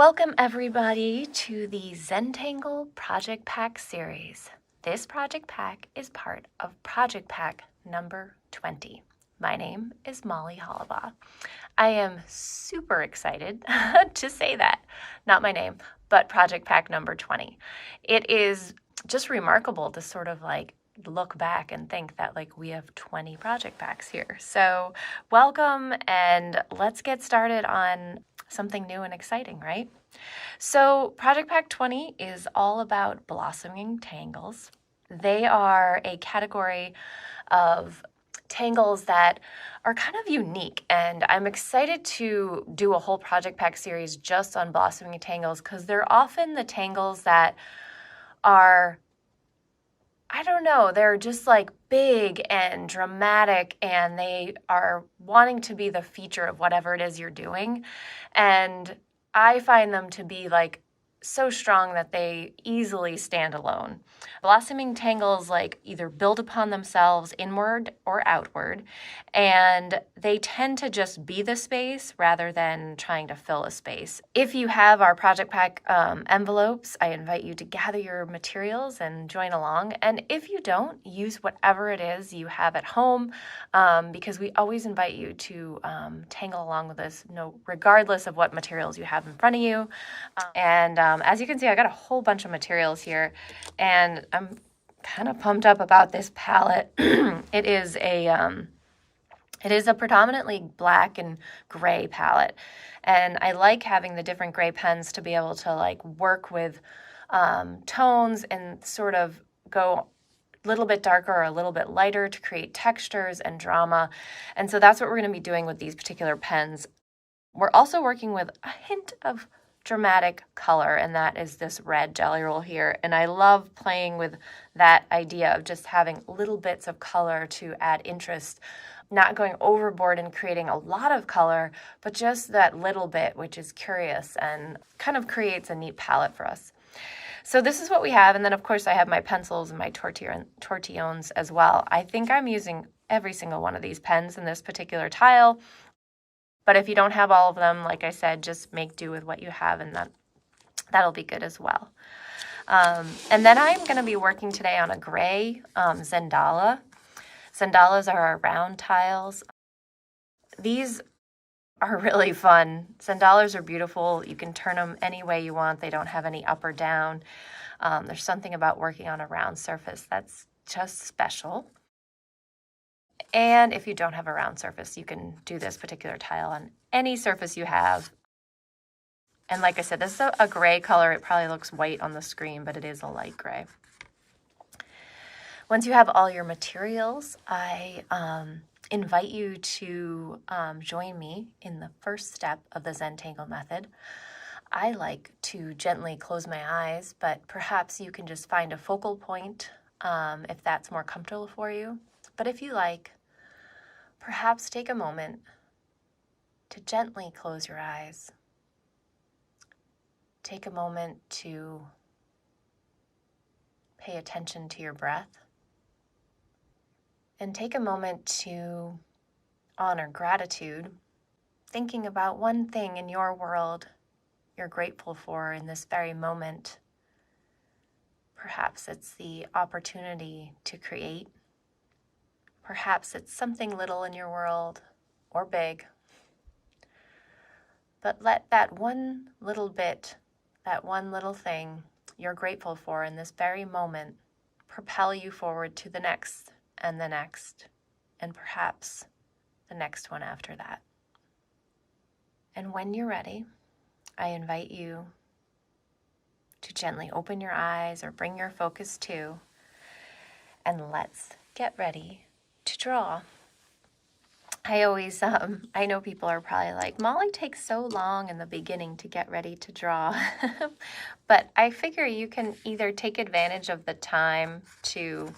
Welcome everybody to the Zentangle Project Pack series. This project pack is part of Project Pack No.20. My name is Molly Hollabaugh. I am super excited to say that. Not my name, but Project Pack No.20. It is just remarkable to sort of look back and think that we have 20 project packs here. So welcome, and let's get started on something new and exciting, right? So Project Pack 20 is all about blossoming tangles. They are a category of tangles that are kind of unique, and I'm excited to do a whole project pack series just on blossoming tangles because they're often the tangles that are, I don't know, they're just big and dramatic, and they are wanting to be the feature of whatever it is you're doing. And I find them to be so strong that they easily stand alone. Blossoming tangles either build upon themselves inward or outward, and they tend to just be the space rather than trying to fill a space. If you have our project pack envelopes, I invite you to gather your materials and join along. And if you don't, use whatever it is you have at home, because we always invite you to tangle along with us, regardless of what materials you have in front of you. As you can see, I got a whole bunch of materials here, and I'm kind of pumped up about this palette. It is a predominantly black and gray palette, and I like having the different gray pens to be able to work with tones and sort of go a little bit darker or a little bit lighter to create textures and drama. And so that's what we're going to be doing with these particular pens. We're also working with a hint of dramatic color, and that is this red Jelly Roll here. And I love playing with that idea of just having little bits of color to add interest, not going overboard and creating a lot of color, but just that little bit, which is curious and kind of creates a neat palette for us. So this is what we have. And then of course I have my pencils and my tortillons as well. I think I'm using every single one of these pens in this particular tile. But if you don't have all of them, like I said, just make do with what you have, and that'll be good as well. And then I'm going to be working today on a gray Zentangle. Zentangle are our round tiles. These are really fun. Zentangle are beautiful. You can turn them any way you want. They don't have any up or down. There's something about working on a round surface that's just special. And if you don't have a round surface, you can do this particular tile on any surface you have. And like I said, this is a gray color. It probably looks white on the screen, but it is a light gray. Once you have all your materials, I invite you to join me in the first step of the Zentangle method. I like to gently close my eyes, but perhaps you can just find a focal point if that's more comfortable for you. But if you like, perhaps take a moment to gently close your eyes. Take a moment to pay attention to your breath. And take a moment to honor gratitude, thinking about one thing in your world you're grateful for in this very moment. Perhaps it's the opportunity to create. Perhaps it's something little in your world, or big. But let that one little bit, that one little thing you're grateful for in this very moment propel you forward to the next, and perhaps the next one after that. And when you're ready, I invite you to gently open your eyes or bring your focus to, and let's get ready to draw. I always, I know people are probably like, Molly takes so long in the beginning to get ready to draw. But I figure you can either take advantage of the time to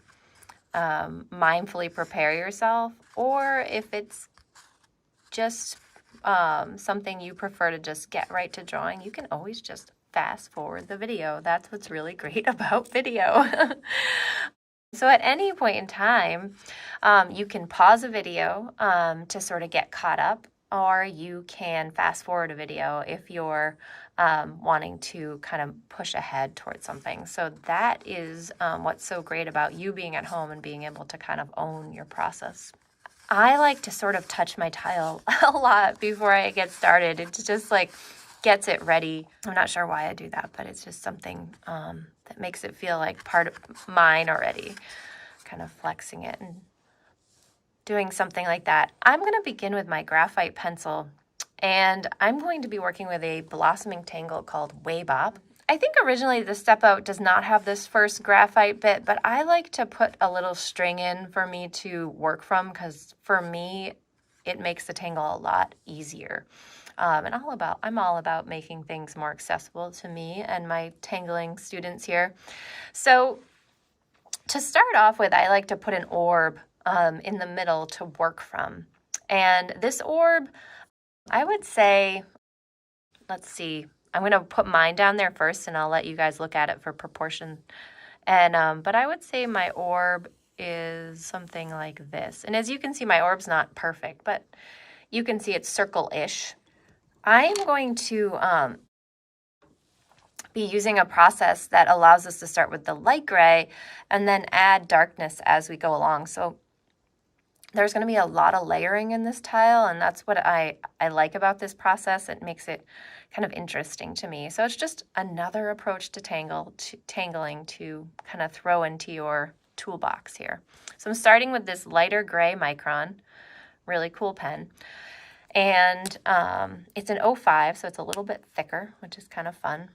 mindfully prepare yourself, or if it's just something you prefer to just get right to drawing, you can always just fast forward the video. That's what's really great about video. So at any point in time, you can pause a video to sort of get caught up or you can fast forward a video if you're wanting to kind of push ahead towards something. So that is what's so great about you being at home and being able to kind of own your process. I like to sort of touch my tile a lot before I get started. It just like gets it ready. I'm not sure why I do that, but it's just something that makes it feel like part of mine already, kind of flexing it and doing something like that. I'm going to begin with my graphite pencil, and I'm going to be working with a blossoming tangle called waybop. I think originally the step out does not have this first graphite bit, but I like to put a little string in for me to work from, because for me, it makes the tangle a lot easier. And I'm all about making things more accessible to me and my tangling students here. So to start off with, I like to put an orb in the middle to work from. And this orb, I would say, let's see, I'm going to put mine down there first, and I'll let you guys look at it for proportion. And but I would say my orb is something like this. And as you can see, my orb's not perfect, but you can see it's circle-ish. I'm going to be using a process that allows us to start with the light gray and then add darkness as we go along. So there's going to be a lot of layering in this tile, and that's what I like about this process. It makes it kind of interesting to me. So it's just another approach to tangling to kind of throw into your toolbox here. So I'm starting with this lighter gray Micron, really cool pen. And it's an 05, so it's a little bit thicker, which is kind of fun.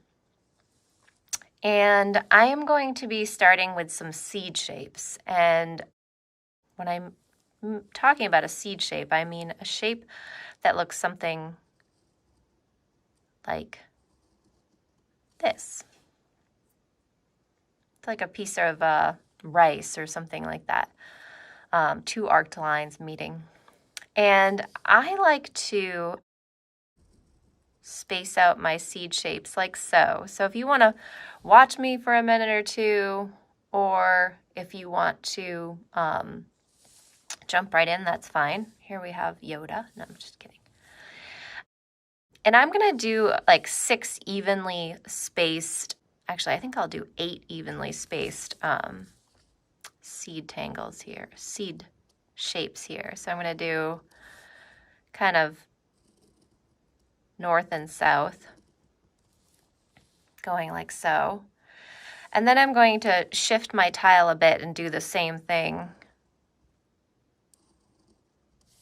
And I am going to be starting with some seed shapes. And when I'm talking about a seed shape, I mean a shape that looks something like this. It's like a piece of rice or something like that. Two arced lines meeting. And I like to space out my seed shapes like so. So if you want to watch me for a minute or two, or if you want to jump right in, that's fine. Here we have Yoda. No, I'm just kidding. And I'm going to do like 6 evenly spaced, actually, I think I'll do 8 evenly spaced seed tangles here, seed shapes here. So I'm going to do kind of north and south, going like so. And then I'm going to shift my tile a bit and do the same thing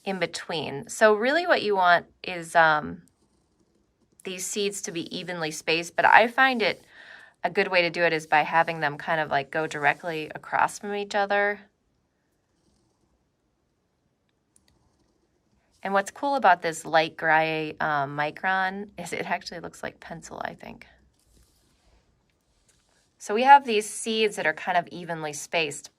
in between. So really what you want is these seeds to be evenly spaced, but I find it a good way to do it is by having them kind of like go directly across from each other. And what's cool about this light gray Micron is it actually looks like pencil, I think. So we have these seeds that are kind of evenly spaced.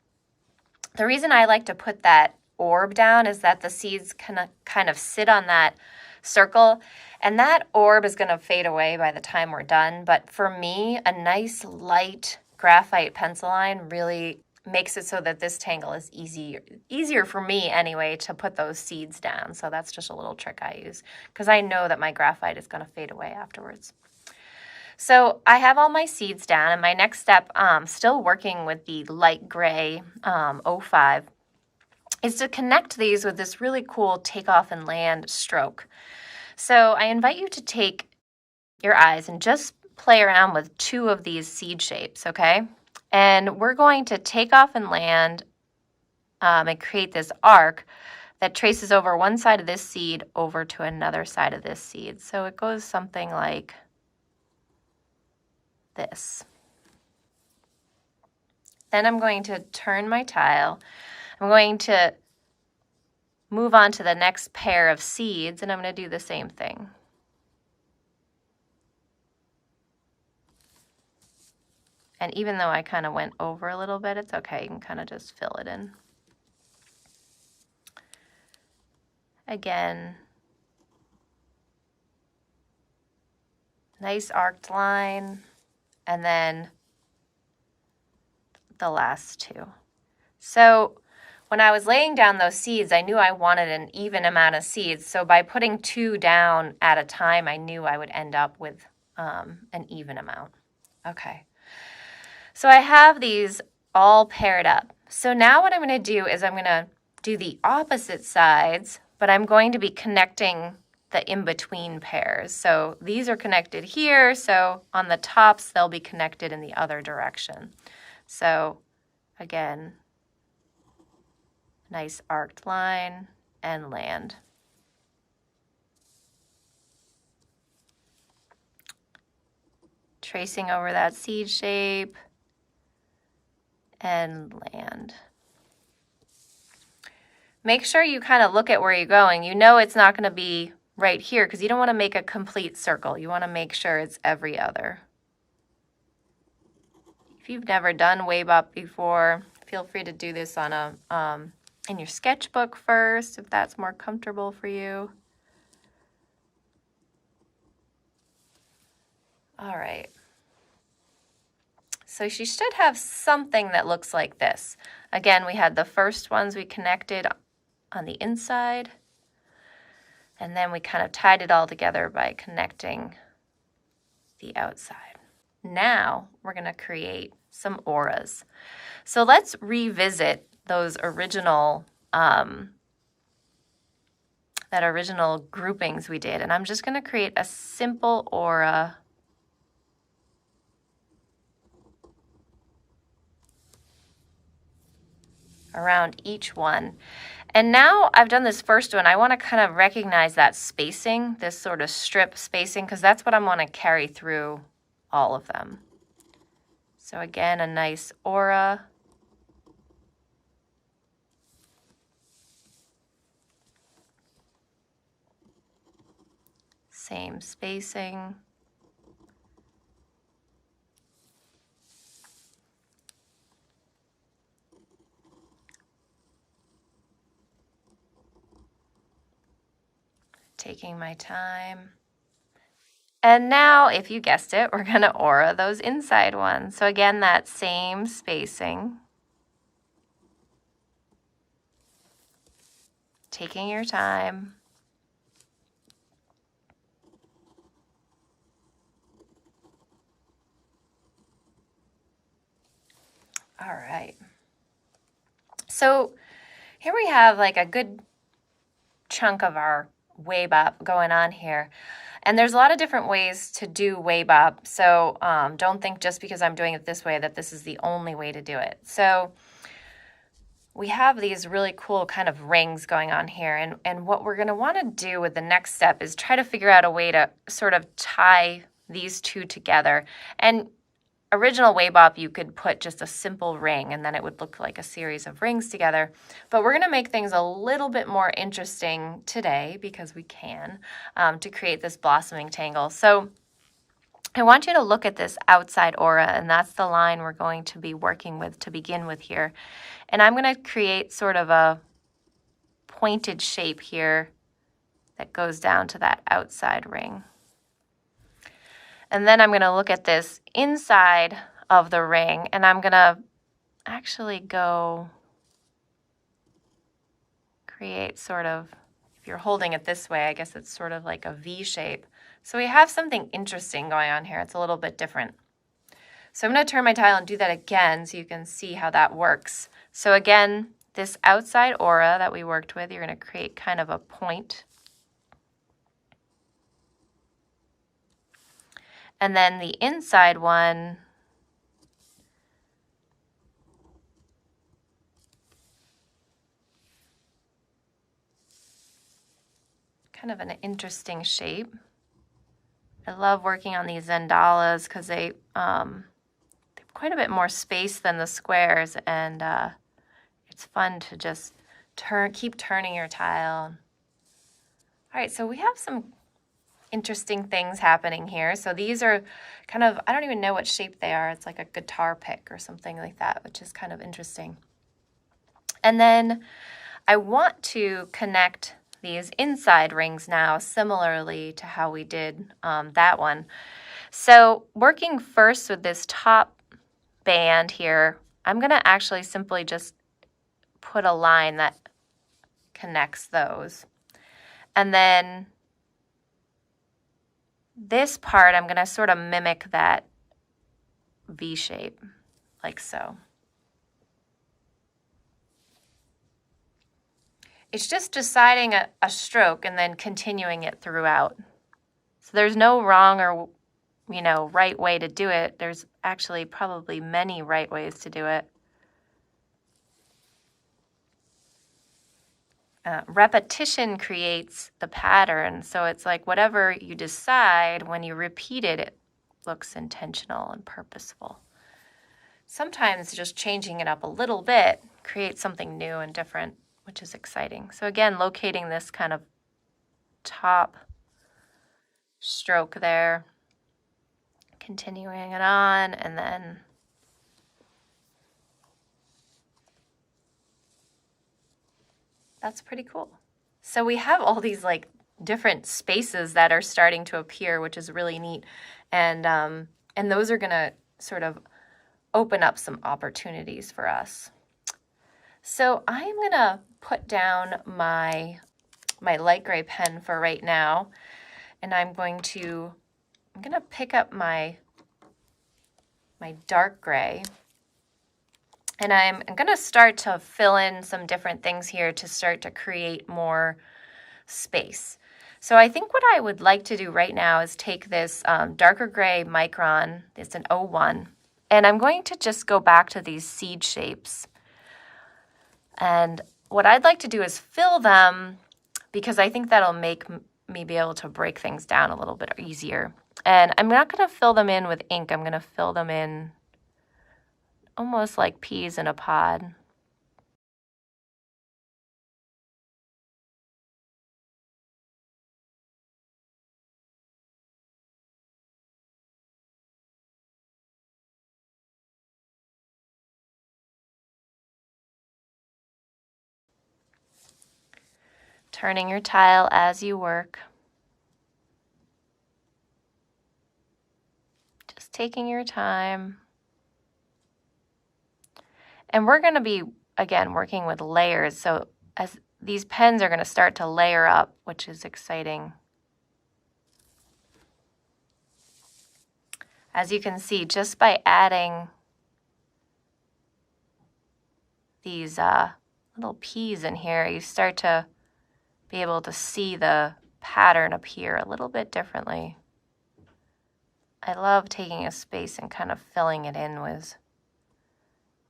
The reason I like to put that orb down is that the seeds can kind of sit on that circle, and that orb is going to fade away by the time we're done. But for me, a nice light graphite pencil line really makes it so that this tangle is easier for me anyway to put those seeds down. So that's just a little trick I use because I know that my graphite is going to fade away afterwards. So I have all my seeds down, and my next step, still working with the light gray 05, is to connect these with this really cool takeoff and land stroke. So I invite you to take your eyes and just play around with 2 of these seed shapes, okay? And we're going to take off and land and create this arc that traces over one side of this seed over to another side of this seed. So it goes something like this. Then I'm going to turn my tile. I'm going to move on to the next pair of seeds, and I'm going to do the same thing. And even though I kind of went over a little bit, it's okay. You can kind of just fill it in. Again, nice arced line, and then the last 2. So when I was laying down those seeds, I knew I wanted an even amount of seeds. So by putting 2 down at a time, I knew I would end up with an even amount. Okay. So I have these all paired up. So now what I'm going to do is I'm going to do the opposite sides, but I'm going to be connecting the in-between pairs. So these are connected here, so on the tops, they'll be connected in the other direction. So again, nice arced line and land. Tracing over that seed shape and land. Make sure you kind of look at where you're going. You know it's not going to be right here because you don't want to make a complete circle. You want to make sure it's every other. If you've never done waybop before, feel free to do this on in your sketchbook first if that's more comfortable for you. All right. So she should have something that looks like this. Again, we had the first ones we connected on the inside, and then we kind of tied it all together by connecting the outside. Now we're going to create some auras. So let's revisit those original groupings we did, and I'm just going to create a simple aura around each one. And now I've done this first one, I want to kind of recognize that spacing, this sort of strip spacing, because that's what I want to carry through all of them. So again, a nice aura. Same spacing. Taking my time. And now, if you guessed it, we're going to aura those inside ones. So again, that same spacing. Taking your time. All right. So here we have like a good chunk of our waybop going on here. And there's a lot of different ways to do waybop. So don't think just because I'm doing it this way that this is the only way to do it. So we have these really cool kind of rings going on here. And what we're going to want to do with the next step is try to figure out a way to sort of tie these two together. And original waybop, you could put just a simple ring and then it would look like a series of rings together. But we're going to make things a little bit more interesting today because we can to create this blossoming tangle. So I want you to look at this outside aura, and that's the line we're going to be working with to begin with here. And I'm going to create sort of a pointed shape here that goes down to that outside ring. And then I'm going to look at this inside of the ring, and I'm going to actually go create sort of, if you're holding it this way, I guess it's sort of like a V shape. So we have something interesting going on here. It's a little bit different. So I'm going to turn my tile and do that again so you can see how that works. So again, this outside aura that we worked with, you're going to create kind of a point. And then the inside one, kind of an interesting shape. I love working on these Zentangle because they have quite a bit more space than the squares, and it's fun to just keep turning your tile. All right, so we have some interesting things happening here. So these are kind of, I don't even know what shape they are. It's like a guitar pick or something like that, which is kind of interesting. And then I want to connect these inside rings now similarly to how we did that one. So working first with this top band here, I'm going to actually simply just put a line that connects those. And then this part, I'm going to sort of mimic that V shape, like so. It's just deciding a stroke and then continuing it throughout. So there's no wrong or, right way to do it. There's actually probably many right ways to do it. Repetition creates the pattern, so it's like whatever you decide, when you repeat it, it looks intentional and purposeful. Sometimes just changing it up a little bit creates something new and different, which is exciting. So again, locating this kind of top stroke there, continuing it on, and then that's pretty cool. So we have all these like different spaces that are starting to appear, which is really neat. And those are gonna sort of open up some opportunities for us. So I'm gonna put down my light gray pen for right now. And I'm gonna pick up my dark gray. And I'm going to start to fill in some different things here to start to create more space. So I think what I would like to do right now is take this darker gray micron, it's an 01, and I'm going to just go back to these seed shapes. And what I'd like to do is fill them, because I think that'll make me be able to break things down a little bit easier. And I'm not going to fill them in with ink. I'm going to fill them in almost like peas in a pod. Turning your tile as you work. Just taking your time. And we're going to be, again, working with layers. So as these pens are going to start to layer up, which is exciting. As you can see, just by adding these little peas in here, you start to be able to see the pattern appear a little bit differently. I love taking a space and kind of filling it in with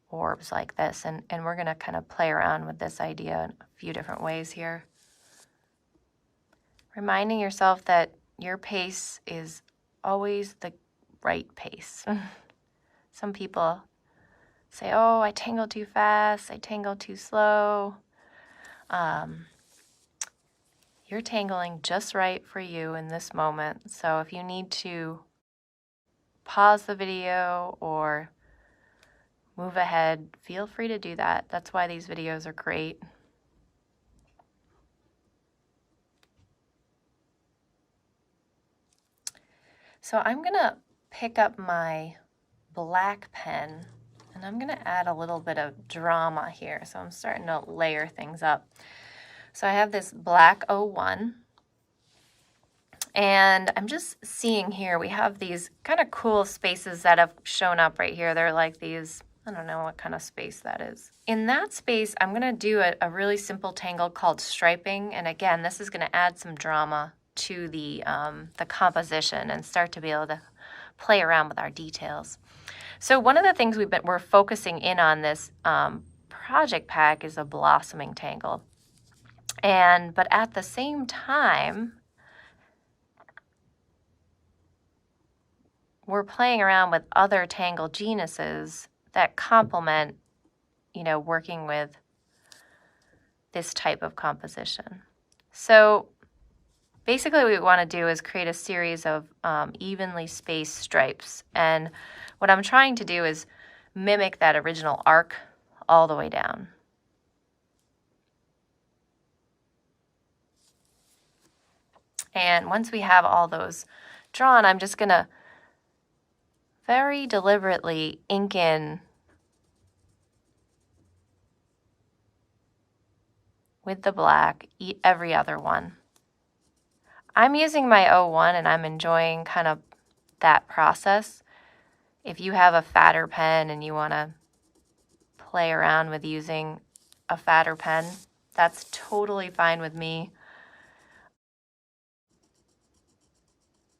orbs like this, and we're going to kind of play around with this idea in a few different ways here. Reminding yourself that your pace is always the right pace. Some people say, oh, I tangle too fast, I tangle too slow. You're tangling just right for you in this moment. So if you need to pause the video or move ahead, feel free to do that. That's why these videos are great. So I'm gonna pick up my black pen and I'm gonna add a little bit of drama here. So I'm starting to layer things up. So I have this black 01. And I'm just seeing here, we have these kind of cool spaces that have shown up right here. They're like these, I don't know what kind of space that is. In that space, I'm going to do a really simple tangle called striping. And again, this is going to add some drama to the composition and start to be able to play around with our details. So one of the things we're focusing in on this project pack is a blossoming tangle. But at the same time, we're playing around with other tangle genuses that complement, working with this type of composition. So basically what we want to do is create a series of evenly spaced stripes. And what I'm trying to do is mimic that original arc all the way down. And once we have all those drawn, I'm just going to very deliberately ink in with the black every other one. I'm using my 01 and I'm enjoying kind of that process. If you have a fatter pen and you want to play around with using a fatter pen, that's totally fine with me.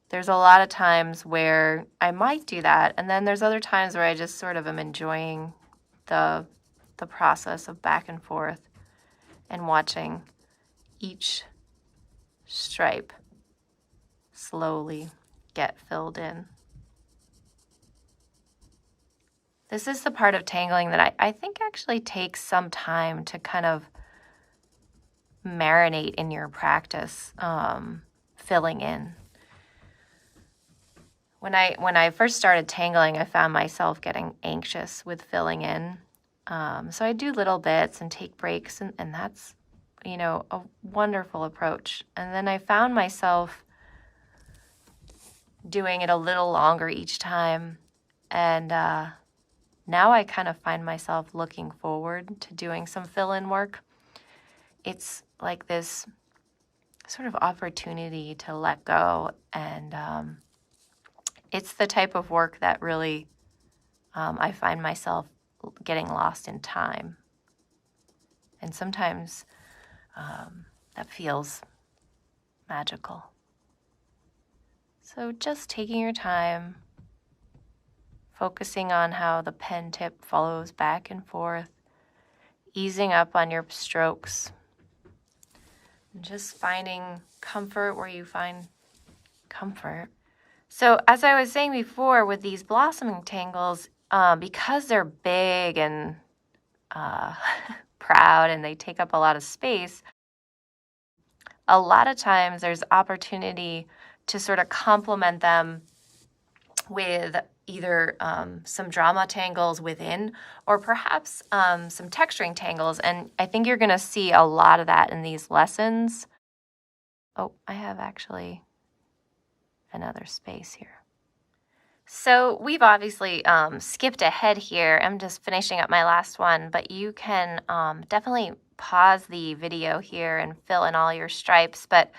There's a lot of times where I might do that, and then there's other times where I just sort of am enjoying the process of back and forth and watching each stripe slowly get filled in. This is the part of tangling that I think actually takes some time to kind of marinate in your practice, filling in. When I first started tangling, I found myself getting anxious with filling in. So I do little bits and take breaks, and that's, a wonderful approach. And then I found myself doing it a little longer each time. And now I kind of find myself looking forward to doing some fill-in work. It's like this sort of opportunity to let go, and it's the type of work that really I find myself getting lost in time. And sometimes that feels magical. So just taking your time, focusing on how the pen tip follows back and forth, easing up on your strokes, and just finding comfort where you find comfort. So as I was saying before, with these blossoming tangles, because they're big and proud and they take up a lot of space, a lot of times there's opportunity to sort of complement them with either some drama tangles within, or perhaps some texturing tangles. And I think you're going to see a lot of that in these lessons. Oh, I have actually another space here. So we've obviously skipped ahead here. I'm just finishing up my last one, but you can definitely pause the video here and fill in all your stripes. But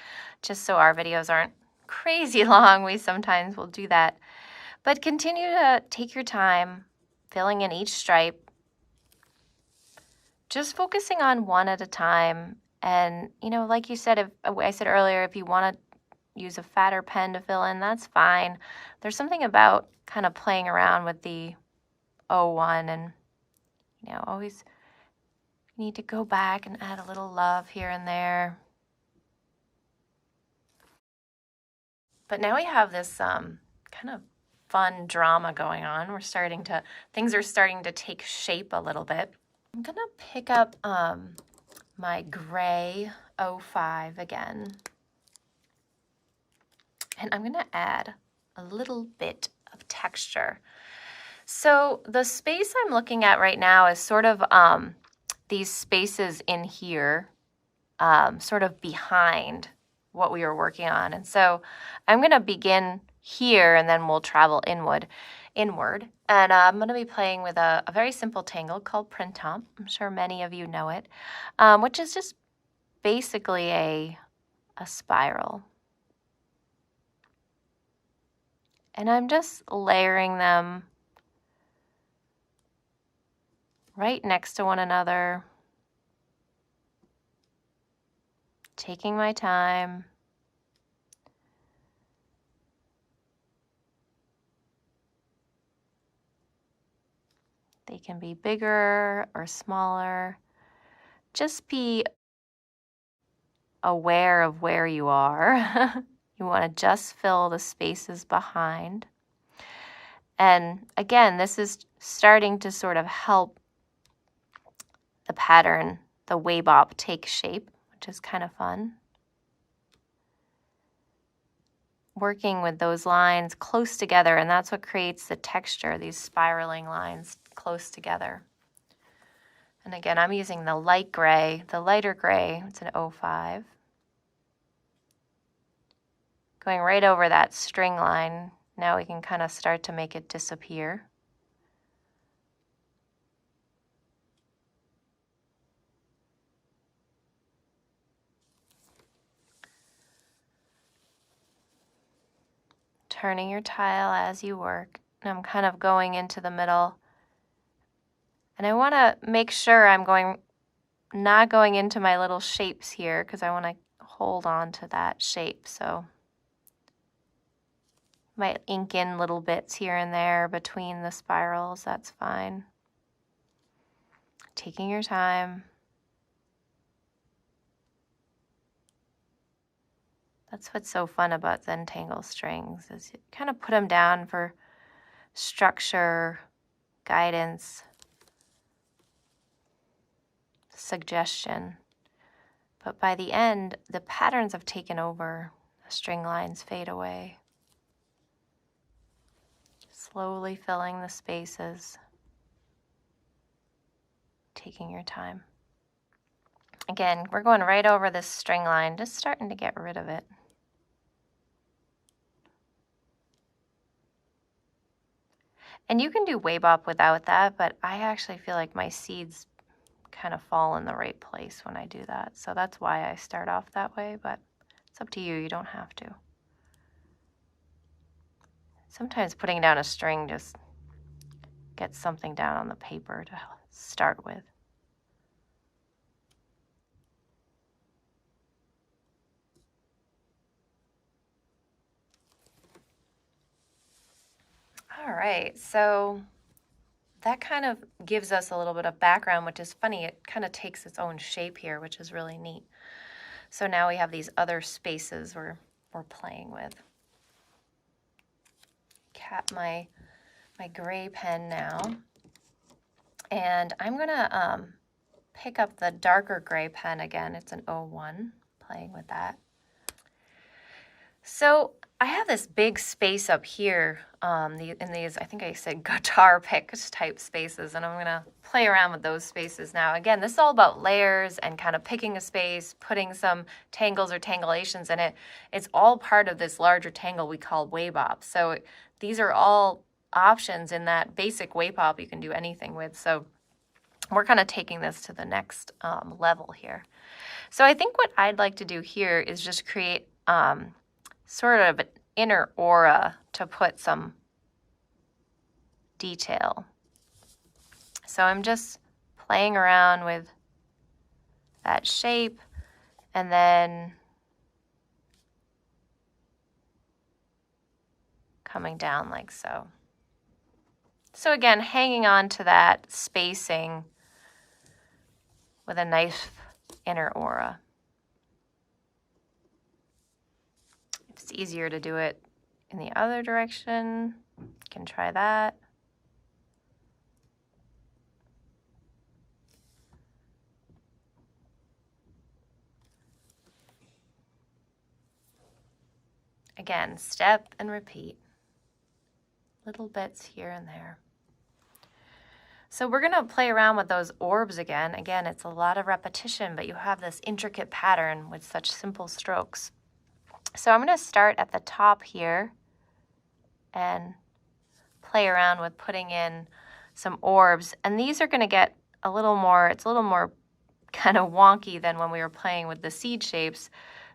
just so our videos aren't crazy long, we sometimes will do that. But continue to take your time filling in each stripe, just focusing on one at a time. And, like you said, I said earlier, if you want to use a fatter pen to fill in, that's fine. There's something about kind of playing around with the 01 and, always need to go back and add a little love here and there. But now we have this kind of fun drama going on. Things are starting to take shape a little bit. I'm gonna pick up my gray 05 again. And I'm gonna add a little bit of texture. So the space I'm looking at right now is sort of these spaces in here, sort of behind what we were working on. And so I'm gonna begin here, and then we'll travel inward. And I'm going to be playing with a very simple tangle called Printemps. I'm sure many of you know it, which is just basically a spiral. And I'm just layering them right next to one another, taking my time. They can be bigger or smaller. Just be aware of where you are. You want to just fill the spaces behind. And again, this is starting to sort of help the pattern, the waybop, take shape, which is kind of fun. Working with those lines close together, and that's what creates the texture, these spiraling lines close together. And again, I'm using the light gray, the lighter gray, it's an 05. Going right over that string line, now we can kind of start to make it disappear. turning your tile as you work. And I'm kind of going into the middle. And I want to make sure I'm not going into my little shapes here because I want to hold on to that shape. So might ink in little bits here and there between the spirals. That's fine. Taking your time. That's what's so fun about Zentangle strings, is you kind of put them down for structure, guidance, suggestion. But by the end, the patterns have taken over. The string lines fade away. Slowly filling the spaces. Taking your time. Again, we're going right over this string line, just starting to get rid of it. And you can do waybop without that, but I actually feel like my seeds kind of fall in the right place when I do that. So that's why I start off that way, but it's up to you. You don't have to. Sometimes putting down a string just gets something down on the paper to start with. All right, so that kind of gives us a little bit of background, which is funny. It kind of takes its own shape here, which is really neat. So now we have these other spaces we're playing with. Cap my gray pen now. And I'm gonna pick up the darker gray pen again. It's an 01, playing with that. So I have this big space up here in these, I think I said guitar pick type spaces, and I'm going to play around with those spaces now. Again, this is all about layers and kind of picking a space, putting some tangles or tangulations in it. It's all part of this larger tangle we call waybop. So these are all options in that basic waybop you can do anything with. So we're kind of taking this to the next level here. So I think what I'd like to do here is just create sort of an inner aura to put some detail. So I'm just playing around with that shape and then coming down like so. So again, hanging on to that spacing with a nice inner aura. It's easier to do it in the other direction. You can try that. Again, step and repeat. Little bits here and there. So we're going to play around with those orbs again. Again, it's a lot of repetition, but you have this intricate pattern with such simple strokes. So I'm going to start at the top here and play around with putting in some orbs. And these are going to get a little more, it's a little more kind of wonky than when we were playing with the seed shapes,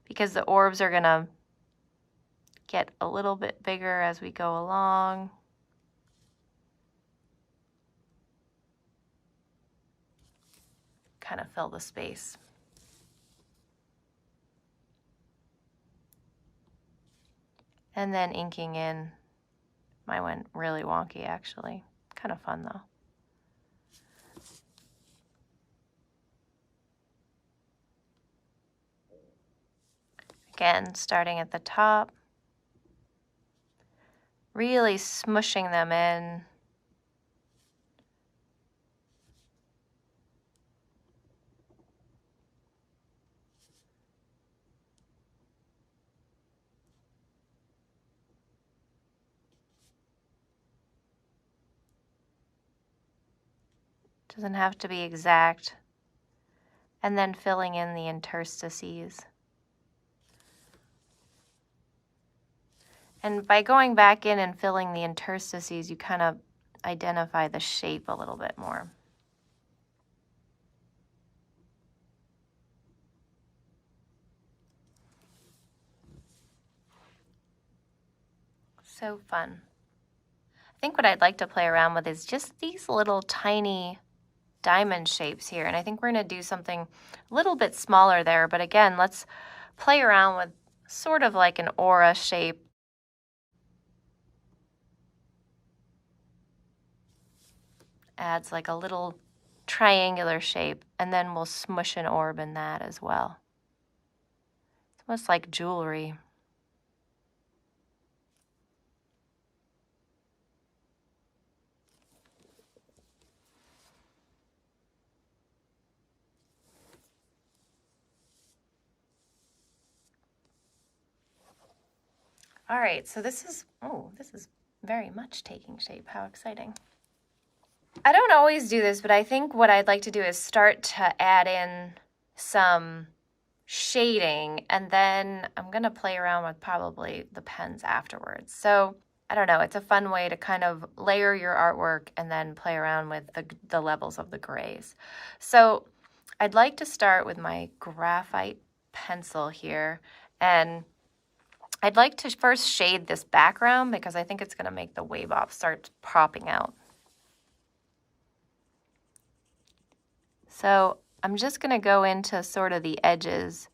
because the orbs are going to get a little bit bigger as we go along. Kind of fill the space. And then inking in. Mine went really wonky, actually. Kind of fun, though. Again, starting at the top. Really smushing them in. Doesn't have to be exact. And then filling in the interstices. And by going back in and filling the interstices, you kind of identify the shape a little bit more. So fun. I think what I'd like to play around with is just these little tiny diamond shapes here. And I think we're going to do something a little bit smaller there. But again, let's play around with sort of like an aura shape. Adds like a little triangular shape, and then we'll smush an orb in that as well. It's almost like jewelry. All right, so this is very much taking shape. How exciting. I don't always do this, but I think what I'd like to do is start to add in some shading, and then I'm going to play around with probably the pens afterwards. So I don't know, it's a fun way to kind of layer your artwork and then play around with the levels of the grays. So I'd like to start with my graphite pencil here, and I'd like to first shade this background because I think it's going to make the waybop start popping out. So I'm just going to go into sort of the edges.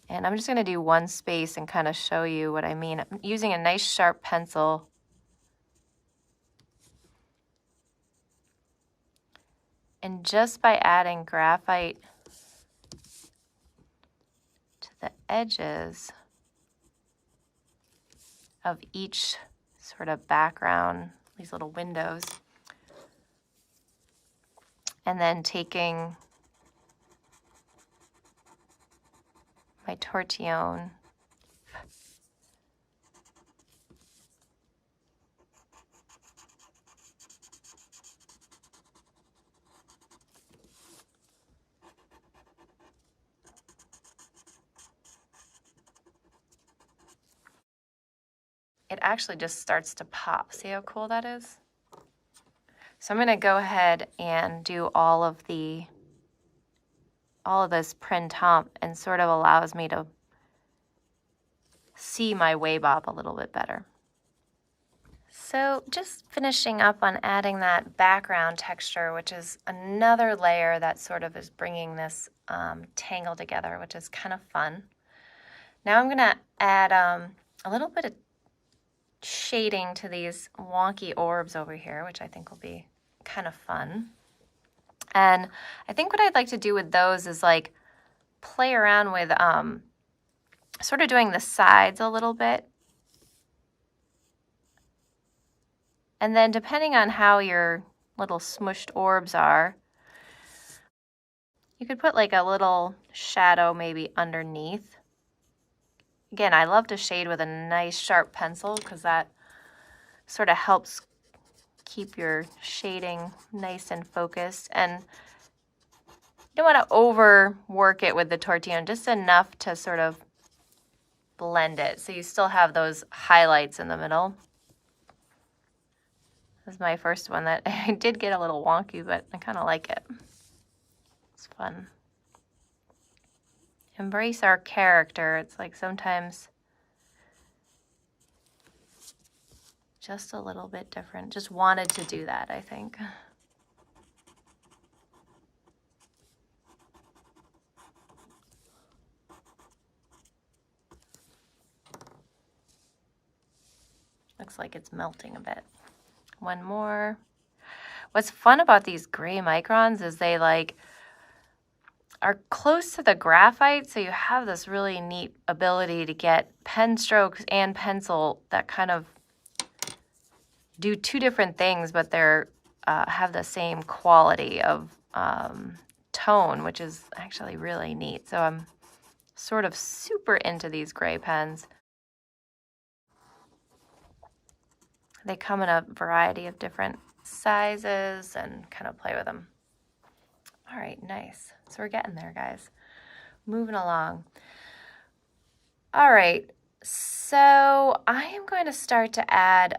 And I'm just going to do one space and kind of show you what I mean. I'm using a nice sharp pencil. And just by adding graphite to the edges of each sort of background, these little windows, and then taking my tortillon it actually just starts to pop. See how cool that is? So I'm going to go ahead and do all of this printemps, and sort of allows me to see my waybop a little bit better. So just finishing up on adding that background texture, which is another layer that sort of is bringing this tangle together, which is kind of fun. Now I'm going to add a little bit of shading to these wonky orbs over here, which I think will be kind of fun. And I think what I'd like to do with those is like play around with sort of doing the sides a little bit. And then depending on how your little smushed orbs are, you could put like a little shadow maybe underneath. Again, I love to shade with a nice sharp pencil because that sort of helps keep your shading nice and focused. And you don't want to overwork it with the tortillon, just enough to sort of blend it so you still have those highlights in the middle. This is my first one that I did get a little wonky, but I kind of like it. It's fun. Embrace our character. It's like sometimes just a little bit different. Just wanted to do that, I think. Looks like it's melting a bit. One more. What's fun about these gray microns is they like are close to the graphite, so you have this really neat ability to get pen strokes and pencil that kind of do two different things, but they're have the same quality of tone, which is actually really neat. So I'm sort of super into these gray pens. They come in a variety of different sizes and kind of play with them. All right, nice. So we're getting there, guys. Moving along. All right, So I am going to start to add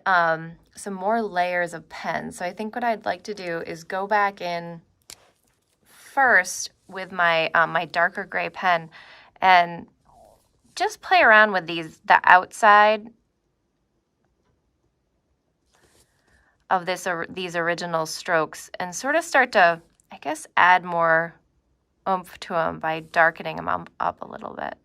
some more layers of pen. So I think what I'd like to do is go back in first with my my darker gray pen and just play around with the outside of these original strokes and sort of start to, I guess, add more oomph to them by darkening them up a little bit.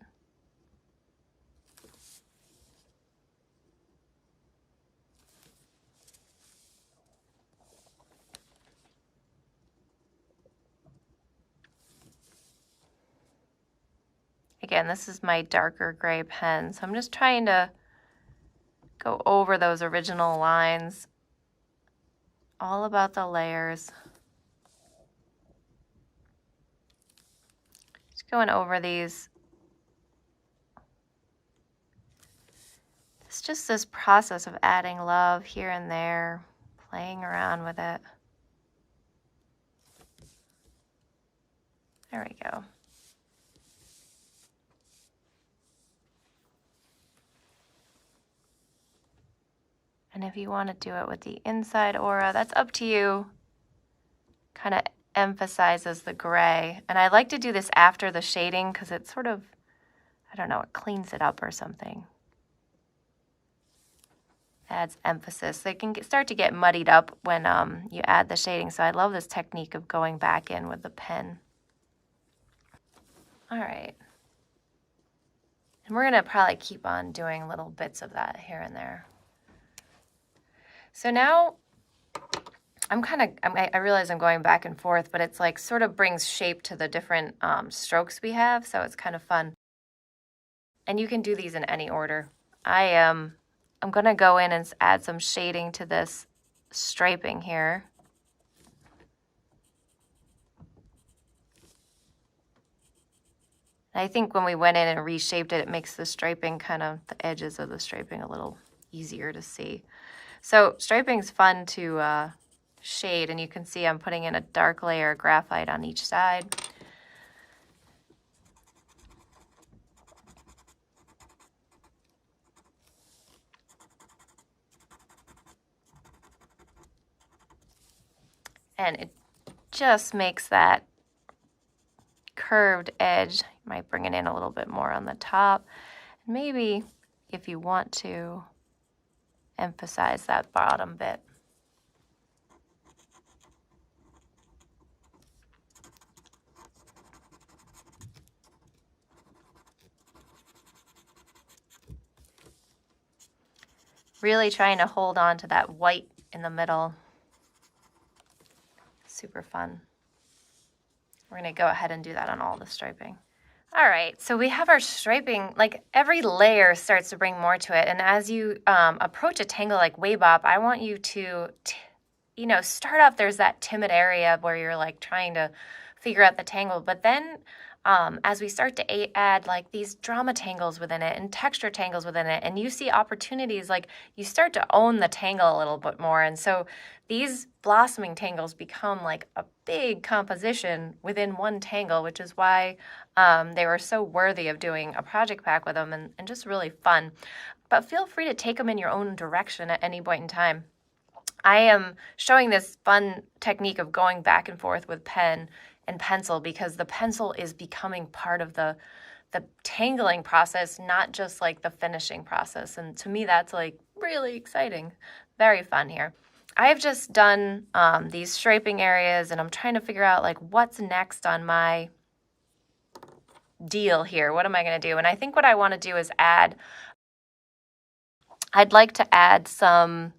Again, this is my darker gray pen, so I'm just trying to go over those original lines, all about the layers. Just going over these. It's just this process of adding love here and there, playing around with it. There we go. And if you want to do it with the inside aura, that's up to you. Kind of emphasizes the gray. And I like to do this after the shading because it sort of, I don't know, it cleans it up or something. Adds emphasis. They can start to get muddied up when you add the shading. So I love this technique of going back in with the pen. All right. And we're going to probably keep on doing little bits of that here and there. So now I realize I'm going back and forth, but it's like sort of brings shape to the different strokes we have. So it's kind of fun. And you can do these in any order. I'm going to go in and add some shading to this striping here. I think when we went in and reshaped it, it makes the striping the edges of the striping a little easier to see. So striping's fun to shade, and you can see I'm putting in a dark layer of graphite on each side. And it just makes that curved edge. You might bring it in a little bit more on the top. Maybe if you want to, emphasize that bottom bit. Really trying to hold on to that white in the middle. Super fun. We're going to go ahead and do that on all the striping. All right, so we have our striping, like every layer starts to bring more to it. And as you approach a tangle like waybop, I want you to, start off, there's that timid area where you're like trying to figure out the tangle. But then as we start to add like these drama tangles within it and texture tangles within it, and you see opportunities, like you start to own the tangle a little bit more. And so these blossoming tangles become like a big composition within one tangle, which is why they were so worthy of doing a project pack with them and just really fun. But feel free to take them in your own direction at any point in time. I am showing this fun technique of going back and forth with pen and pencil because the pencil is becoming part of the tangling process, not just like the finishing process. And to me, that's like really exciting. Very fun here. I have just done these striping areas, and I'm trying to figure out like what's next on my deal here. What am I going to do? And I think what I want to do is I'd like to add some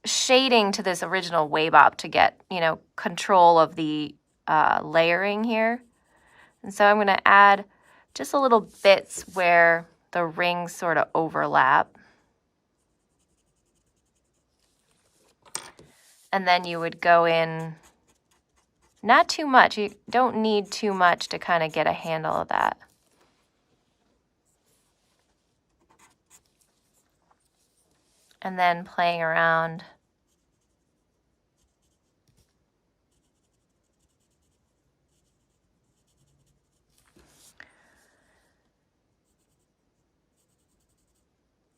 shading to this original waybop to get, control of the layering here. And so I'm going to add just a little bits where the rings sort of overlap. And then you would go in, not too much. You don't need too much to kind of get a handle of that. And then playing around.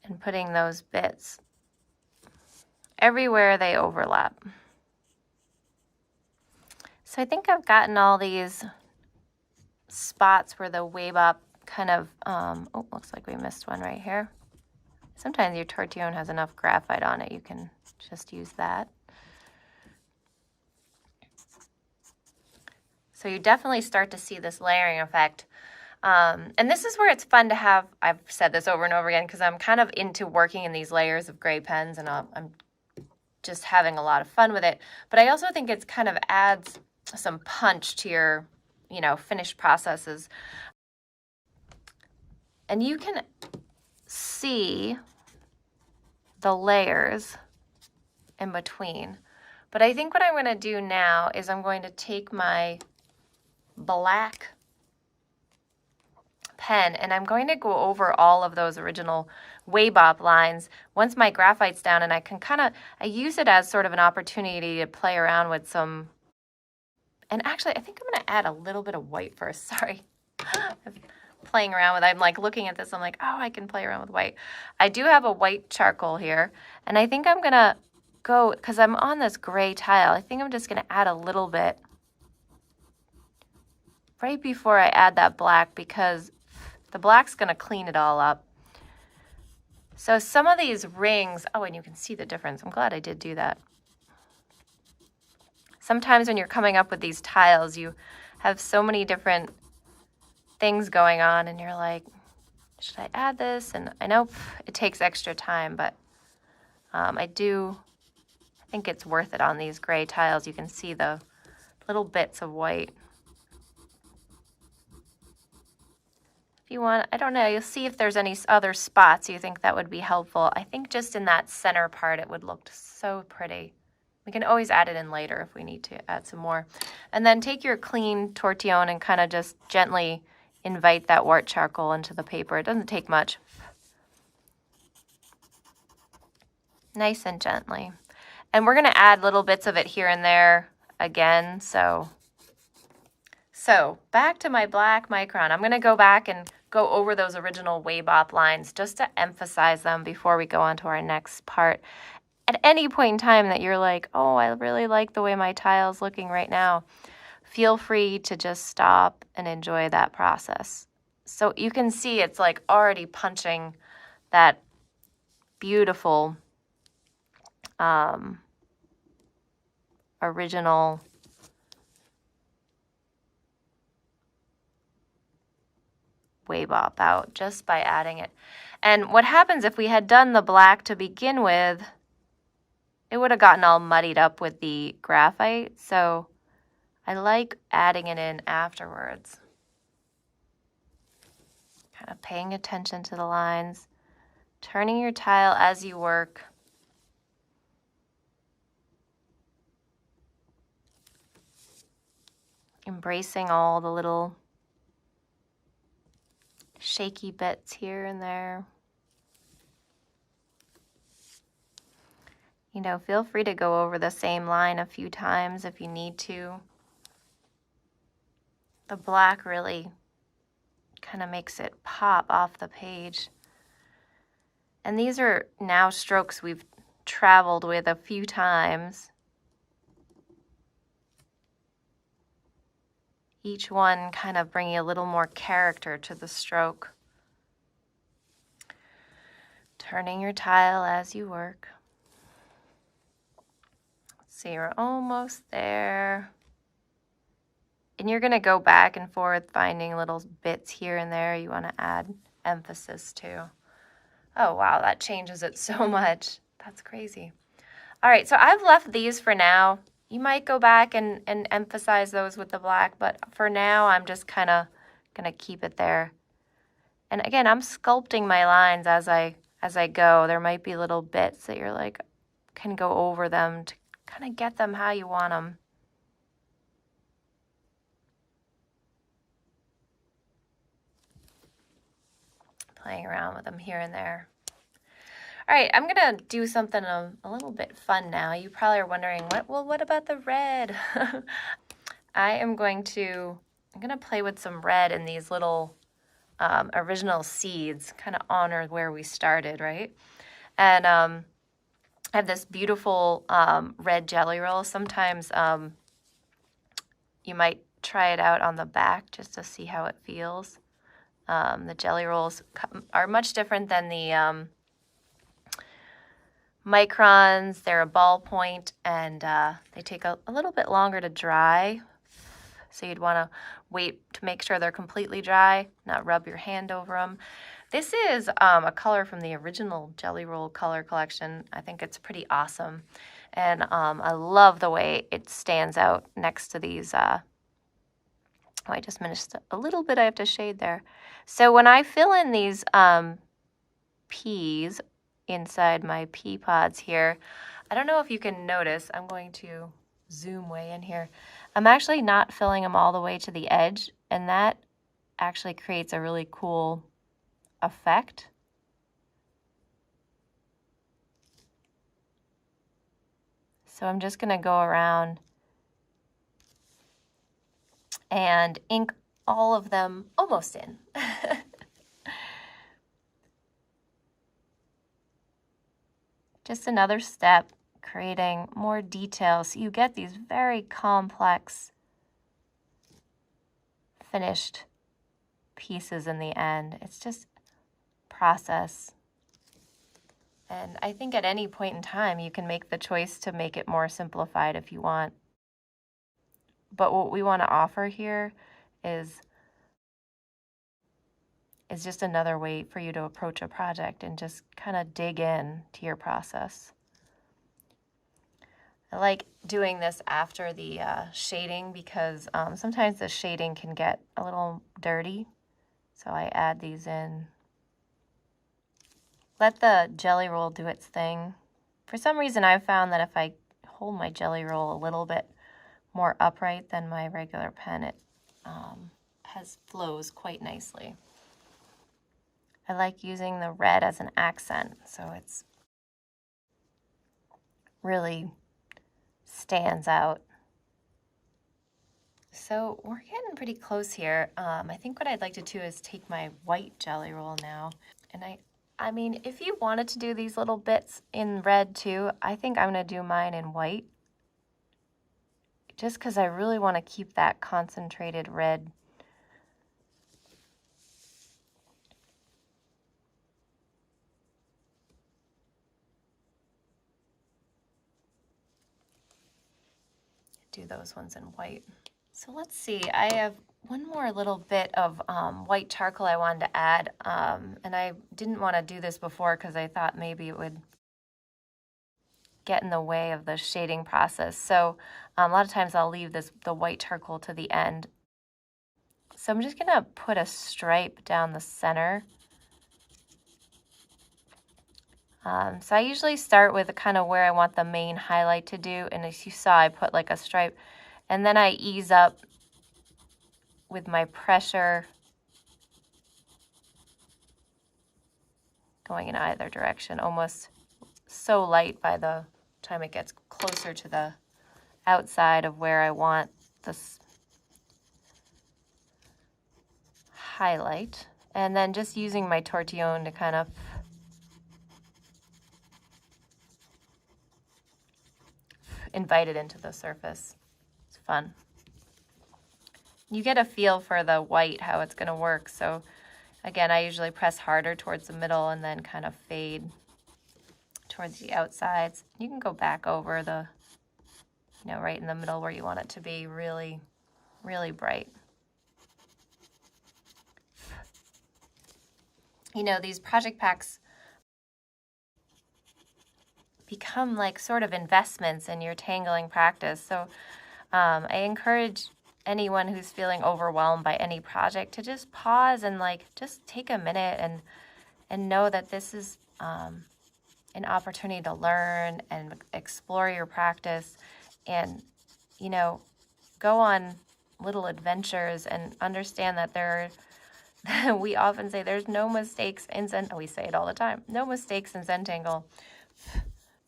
and putting those bits everywhere they overlap. So I think I've gotten all these spots where the waybop kind of, oh, looks like we missed one right here. Sometimes your tortillon has enough graphite on it, you can just use that. So you definitely start to see this layering effect. And this is where it's fun to have, I've said this over and over again, because I'm kind of into working in these layers of gray pens, and I'm just having a lot of fun with it. But I also think it's kind of adds some punch to your, finished processes. And you can see the layers in between. But I think what I'm going to do now is I'm going to take my black pen and I'm going to go over all of those original waybop lines once my graphite's down, and I can I use it as sort of an opportunity to play around with some, and actually I think I'm going to add a little bit of white first. Sorry. I'm playing around with, I'm like looking at this, I'm like, oh, I can play around with white. I do have a white charcoal here, and I think I'm going to go, because I'm on this gray tile, I think I'm just going to add a little bit right before I add that black, because the black's going to clean it all up. So some of these rings, oh, and you can see the difference. I'm glad I did do that. Sometimes when you're coming up with these tiles, you have so many different things going on, and you're like, should I add this? And I know it takes extra time, but I think it's worth it on these gray tiles. You can see the little bits of white. If you want, I don't know, you'll see if there's any other spots you think that would be helpful. I think just in that center part it would look so pretty. We can always add it in later if we need to add some more. And then take your clean tortillon and kind of just gently invite that white charcoal into the paper. It doesn't take much. Nice and gently. And we're going to add little bits of it here and there again. So back to my black micron. I'm going to go back and go over those original waybop lines just to emphasize them before we go on to our next part. At any point in time that you're like, oh, I really like the way my tile's looking right now, feel free to just stop and enjoy that process. So you can see it's like already punching that beautiful original waybop out just by adding it. And what happens if we had done the black to begin with, it would have gotten all muddied up with the graphite. So I like adding it in afterwards. Kind of paying attention to the lines, turning your tile as you work. Embracing all the little shaky bits here and there. Feel free to go over the same line a few times if you need to. The black really kind of makes it pop off the page. And these are now strokes we've traveled with a few times. Each one kind of bringing a little more character to the stroke. Turning your tile as you work. Let's see, we're almost there. And you're going to go back and forth finding little bits here and there you want to add emphasis to. Oh, wow, that changes it so much. That's crazy. All right, so I've left these for now. You might go back and emphasize those with the black, but for now, I'm just kind of going to keep it there. And again, I'm sculpting my lines as I go. There might be little bits that you're like, can go over them to kind of get them how you want them. Playing around with them here and there. All right, I'm going to do something a little bit fun now. You probably are wondering, what about the red? I'm going to play with some red in these little original seeds, kind of honor where we started, right? And I have this beautiful red jelly roll. Sometimes you might try it out on the back just to see how it feels. The jelly rolls are much different than the microns. They're a ballpoint, and they take a little bit longer to dry. So you'd want to wait to make sure they're completely dry, not rub your hand over them. This is a color from the original Jelly Roll color collection. I think it's pretty awesome. And I love the way it stands out next to these. I just missed a little bit. I have to shade there. So when I fill in these peas inside my pea pods here, I don't know if you can notice. I'm going to zoom way in here. I'm actually not filling them all the way to the edge, and that actually creates a really cool effect. So I'm just going to go around and ink all of them almost in. Just another step, creating more detail so you get these very complex finished pieces in the end. It's just process. And I think at any point in time you can make the choice to make it more simplified if you want. But what we want to offer here is just another way for you to approach a project and just kind of dig in to your process. I like doing this after the shading because sometimes the shading can get a little dirty. So I add these in. Let the jelly roll do its thing. For some reason, I've found that if I hold my jelly roll a little bit more upright than my regular pen, it flows quite nicely. I like using the red as an accent, so it's really stands out. So we're getting pretty close here. I think what I'd like to do is take my white jelly roll now, and I mean, if you wanted to do these little bits in red too, I think I'm going to do mine in white, just because I really want to keep that concentrated red. Do those ones in white. So let's see, I have one more little bit of white charcoal I wanted to add, and I didn't want to do this before because I thought maybe it would get in the way of the shading process. So a lot of times I'll leave the white charcoal to the end. So I'm just gonna put a stripe down the center. So I usually start with kind of where I want the main highlight to do, and as you saw, I put like a stripe, and then I ease up with my pressure going in either direction, almost so light by the time it gets closer to the outside of where I want this highlight, and then just using my tortillon to kind of invite it into the surface. It's fun. You get a feel for the white, how it's going to work. So again, I usually press harder towards the middle and then kind of fade towards the outsides. You can go back over the, right in the middle where you want it to be really, really bright. These project packs become like sort of investments in your tangling practice. So I encourage anyone who's feeling overwhelmed by any project to just pause and just take a minute and know that this is an opportunity to learn and explore your practice and, go on little adventures and understand that we often say there's no mistakes in Zentangle. We say it all the time, no mistakes in Zentangle.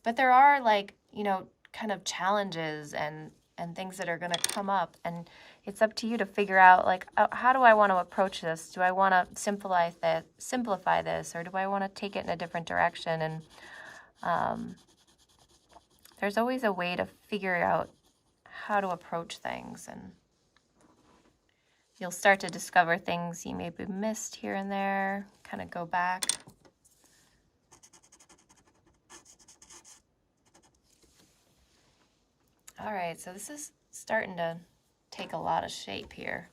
But there are kind of challenges and and things that are going to come up. And it's up to you to figure out, like, how do I want to approach this? Do I want to simplify this, or do I want to take it in a different direction? And there's always a way to figure out how to approach things, and you'll start to discover things you maybe missed here and there, kind of go back. All right, so this is starting to take a lot of shape here.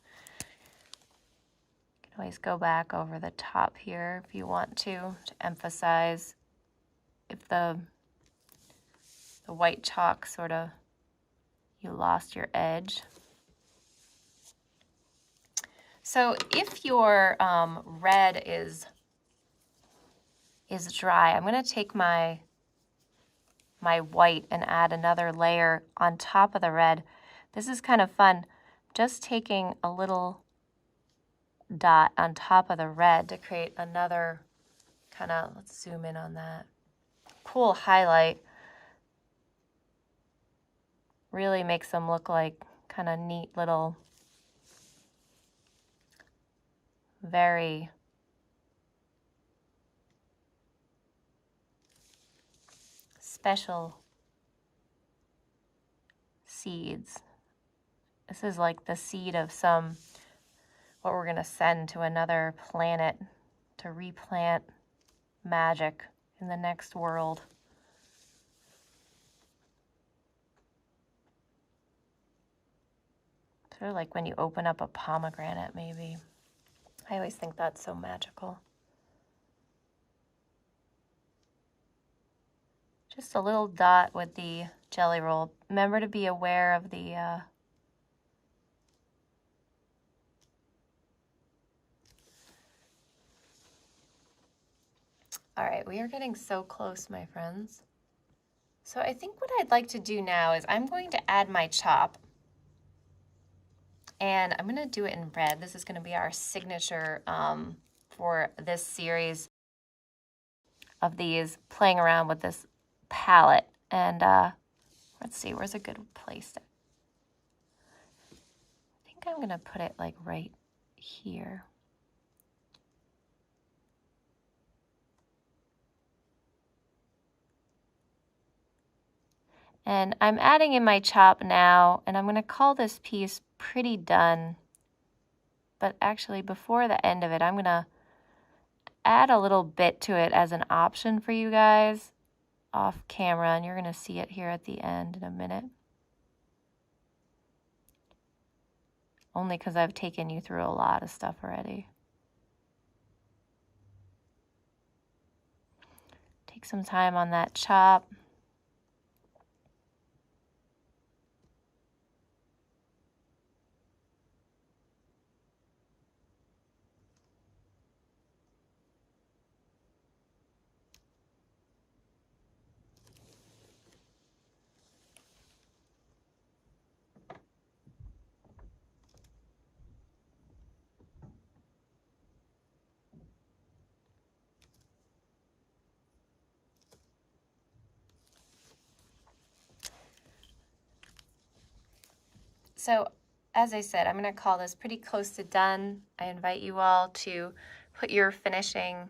You can always go back over the top here if you want to emphasize if the white chalk sort of, you lost your edge. So if your red is dry, I'm going to take my white and add another layer on top of the red. This is kind of fun, just taking a little dot on top of the red to create another kind of, let's zoom in on that, cool highlight. Really makes them look like kind of neat little, very special seeds. This is like the seed of what we're going to send to another planet to replant magic in the next world. Sort of like when you open up a pomegranate, maybe. I always think that's so magical. Just a little dot with the jelly roll. Remember to be aware of the all right, we are getting so close, my friends. So I think what I'd like to do now is I'm going to add my chop. And I'm going to do it in red. This is going to be our signature for this series of these, playing around with this palette. And let's see, where's a good place? I think I'm going to put it like right here. And I'm adding in my chop now, and I'm going to call this piece Pretty Done. But actually, before the end of it, I'm going to add a little bit to it as an option for you guys off camera, and you're going to see it here at the end in a minute. Only because I've taken you through a lot of stuff already. Take some time on that chop. So, as I said, I'm going to call this pretty close to done. I invite you all to put your finishing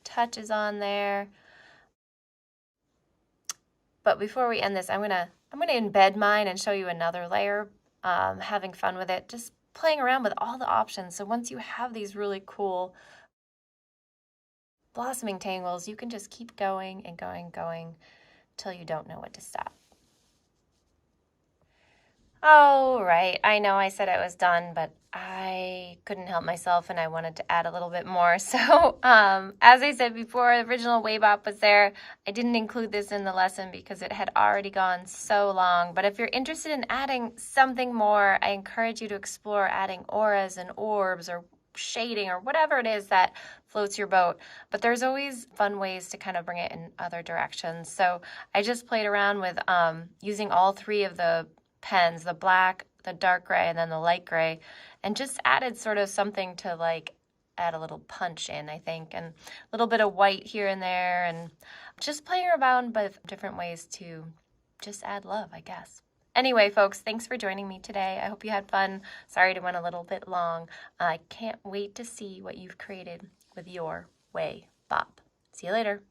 touches on there. But before we end this, I'm gonna embed mine and show you another layer, having fun with it, just playing around with all the options. So once you have these really cool blossoming tangles, you can just keep going and going and going till you don't know what to stop. Oh, right. I know I said I was done, but I couldn't help myself and I wanted to add a little bit more. So, as I said before, the original waybop was there. I didn't include this in the lesson because it had already gone so long. But if you're interested in adding something more, I encourage you to explore adding auras and orbs or shading or whatever it is that floats your boat. But there's always fun ways to kind of bring it in other directions. So I just played around with using all three of the pens, the black, the dark gray, and then the light gray, and just added sort of something to like add a little punch in, I think, and a little bit of white here and there, and just playing around with different ways to just add love, I guess. Anyway, folks, thanks for joining me today. I hope you had fun. Sorry to run a little bit long. I can't wait to see what you've created with your waybop. See you later.